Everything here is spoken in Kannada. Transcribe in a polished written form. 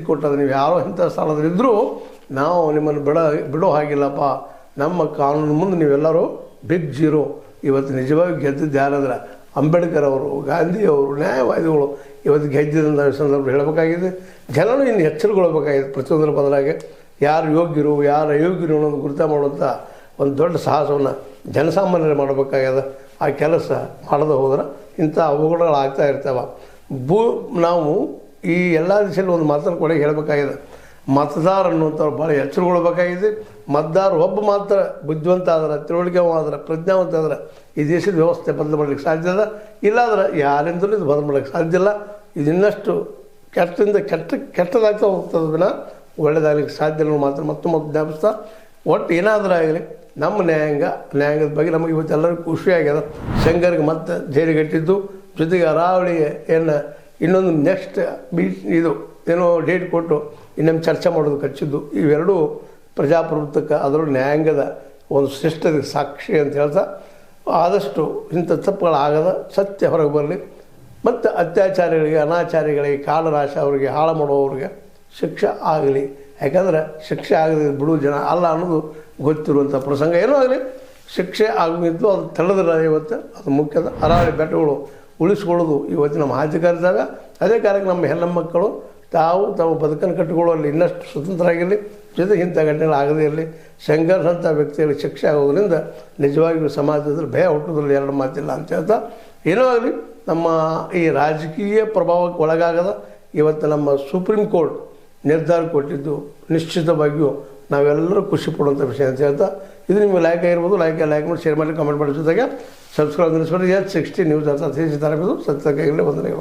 ಕೊಟ್ಟದ ನೀವು ಯಾರೋ ಇಂಥ ಸ್ಥಳದಲ್ಲಿದ್ದರೂ ನಾವು ನಿಮ್ಮನ್ನು ಬಿಡೋ ಹಾಗಿಲ್ಲಪ್ಪ. ನಮ್ಮ ಕಾನೂನು ಮುಂದೆ ನೀವೆಲ್ಲರೂ ಬಿಗ್ ಜೀರೋ. ಇವತ್ತು ನಿಜವಾಗಿ ಗೆದ್ದಿದ್ದು ಯಾರಂದ್ರೆ ಅಂಬೇಡ್ಕರ್ ಅವರು, ಗಾಂಧಿಯವರು, ನ್ಯಾಯವಾದಿಗಳು ಇವತ್ತು ಗೆದ್ದಿದ್ದ ಸಂದರ್ಭ ಹೇಳಬೇಕಾಗಿದೆ. ಜನರು ಇನ್ನು ಎಚ್ಚರಗೊಳ್ಬೇಕಾಗಿದೆ. ಪ್ರತಿಯೊಂದರ ಬದಲಾಗಿ ಯಾರು ಯೋಗ್ಯರು ಯಾರು ಅಯೋಗ್ಯರು ಅನ್ನೋದು ಗುರುತ ಮಾಡುವಂಥ ಒಂದು ದೊಡ್ಡ ಸಾಹಸವನ್ನು ಜನಸಾಮಾನ್ಯರು ಮಾಡಬೇಕಾಗ್ಯದ. ಆ ಕೆಲಸ ಮಾಡದೆ ಹೋದ್ರೆ ಇಂಥ ಅವಘಡಗಳು ಆಗ್ತಾ ಇರ್ತಾವೆ. ನಾವು ಈ ಎಲ್ಲ ದಿಶೆಯಲ್ಲಿ ಒಂದು ಮಾತನ್ನು ಕೂಡ ಹೇಳಬೇಕಾಗಿದೆ. ಮತದಾರ ಅನ್ನುವಂಥವ್ರು ಭಾಳ ಎಚ್ಚರಗೊಳ್ಬೇಕಾಗಿದೆ. ಮತದಾರ ಒಬ್ಬ ಮಾತ್ರ ಬುದ್ಧಿವಂತ ಆದ್ರೆ, ತಿಳುವಳಿಕೆವಾದ್ರೆ, ಪ್ರಜ್ಞಾವಂತ ಆದ್ರೆ ಈ ದೇಶದ ವ್ಯವಸ್ಥೆ ಬದಲು ಮಾಡಲಿಕ್ಕೆ ಸಾಧ್ಯ ಅದ. ಇಲ್ಲಾಂದ್ರೆ ಯಾರಿಂದಲೂ ಇದು ಬದಲು ಮಾಡಲಿಕ್ಕೆ ಸಾಧ್ಯ ಇಲ್ಲ. ಇದು ಇನ್ನಷ್ಟು ಕೆಟ್ಟದಿಂದ ಕೆಟ್ಟದಾಗ್ತಾ ಹೋಗ್ತದೆ ವಿನ ಒಳ್ಳೆಯದಾಗಲಿಕ್ಕೆ ಸಾಧ್ಯ ಅನ್ನೋ ಮಾತ್ರ ಮತ್ತೊಮ್ಮೆ ಜ್ಞಾಪಿಸ್ತಾ, ಒಟ್ಟು ಏನಾದರೂ ಆಗಲಿ ನಮ್ಮ ನ್ಯಾಯಾಂಗದ ಬಗ್ಗೆ ನಮಗೆ ಇವತ್ತೆಲ್ಲರಿಗೂ ಖುಷಿಯಾಗ್ಯದ. ಶಂಕರ್ಗೆ ಮತ್ತೆ ಜೈಲಿಗಟ್ಟಿದ್ದು, ಜೊತೆಗೆ ಅರಾವಳಿಗೆ ಇನ್ನೊಂದು ನೆಕ್ಸ್ಟ್ ಇದು ಏನೋ ಡೇಟ್ ಕೊಟ್ಟು ಇನ್ನೊಂದು ಚರ್ಚೆ ಮಾಡೋದು ಹಚ್ಚಿದ್ದು. ಇವೆರಡೂ ಪ್ರಜಾಪ್ರಭುತ್ವಕ್ಕೆ ಅದರ ನ್ಯಾಯಾಂಗದ ಒಂದು ಶ್ರೇಷ್ಠತೆ ಸಾಕ್ಷಿ ಅಂತ ಹೇಳ್ತಾ, ಆದಷ್ಟು ಇಂಥ ತಪ್ಪುಗಳಾಗದ ಸತ್ಯ ಹೊರಗೆ ಬರಲಿ. ಮತ್ತು ಅತ್ಯಾಚಾರಿಗಳಿಗೆ, ಅನಾಚಾರಿಗಳಿಗೆ, ಕಾಲನಾಶ ಅವರಿಗೆ, ಹಾಳು ಮಾಡುವವರಿಗೆ ಶಿಕ್ಷೆ ಆಗಲಿ. ಯಾಕಂದರೆ ಶಿಕ್ಷೆ ಆಗದೆ ಬಿಡುವ ಜನ ಅಲ್ಲ ಅನ್ನೋದು ಗೊತ್ತಿರುವಂಥ ಪ್ರಸಂಗ. ಏನೋ ಆಗಲಿ, ಶಿಕ್ಷೆ ಆಗಬೇಕು, ಅದು ತಳೆದ್ರೆ ಇವತ್ತು ಅದು ಮುಖ್ಯದ. ಅರಾವಳಿ ಬೆಟ್ಟಗಳು ಉಳಿಸ್ಕೊಳ್ಳೋದು ಇವತ್ತು ನಮ್ಮ ಆದ್ಯಕಾರಿದಾಗ. ಅದೇ ಕಾರಣಕ್ಕೆ ನಮ್ಮ ಹೆಣ್ಣುಮಕ್ಕಳು ತಾವು ಬದುಕನ್ನು ಕಟ್ಟಿಕೊಳ್ಳುವಲ್ಲಿ ಇನ್ನಷ್ಟು ಸ್ವತಂತ್ರ ಆಗಿರಲಿ. ಜೊತೆಗೆ ಇಂಥ ಘಟನೆಗಳು ಆಗದೇ ಇರಲಿ. ಶಂಕರ್ ಅಂಥ ವ್ಯಕ್ತಿಗಳಿಗೆ ಶಿಕ್ಷೆ ಆಗೋದ್ರಿಂದ ನಿಜವಾಗಿಯೂ ಸಮಾಜದಲ್ಲಿ ಭಯ ಹುಟ್ಟೋದ್ರಲ್ಲಿ ಎರಡು ಮಾತಿಲ್ಲ ಅಂತ ಹೇಳ್ತಾ, ಏನೋ ಆಗಲಿ ನಮ್ಮ ಈ ರಾಜಕೀಯ ಪ್ರಭಾವಕ್ಕೆ ಒಳಗಾಗದ ಇವತ್ತು ನಮ್ಮ ಸುಪ್ರೀಂ ಕೋರ್ಟ್ ನಿರ್ಧಾರ ಕೊಟ್ಟಿದ್ದು ನಿಶ್ಚಿತವಾಗಿಯೂ ನಾವೆಲ್ಲರೂ ಖುಷಿ ಪಡುವಂಥ ವಿಷಯ ಅಂತ ಹೇಳ್ತಾ, ಇದು ನಿಮಗೆ ಲೈಕ್ ಆಗಿರ್ಬೋದು. ಲೈಕ್ ಮಾಡಿ, ಶೇರ್ ಮಾಡಿ, ಕಮೆಂಟ್ ಮಾಡಿ. ಜೊತೆಗೆ ಸಬ್ಸ್ಕ್ರೈಬ್ ನಿಲ್ಲಿಸ್ಕೊಂಡು H60 ನ್ಯೂಸ್ ಅಂತ ತಿಳಿಸಿ ತರಬೇಕು. ಸತ್ಯಕ್ಕಾಗಿರಲಿ. ವಂದನೆಗಳು.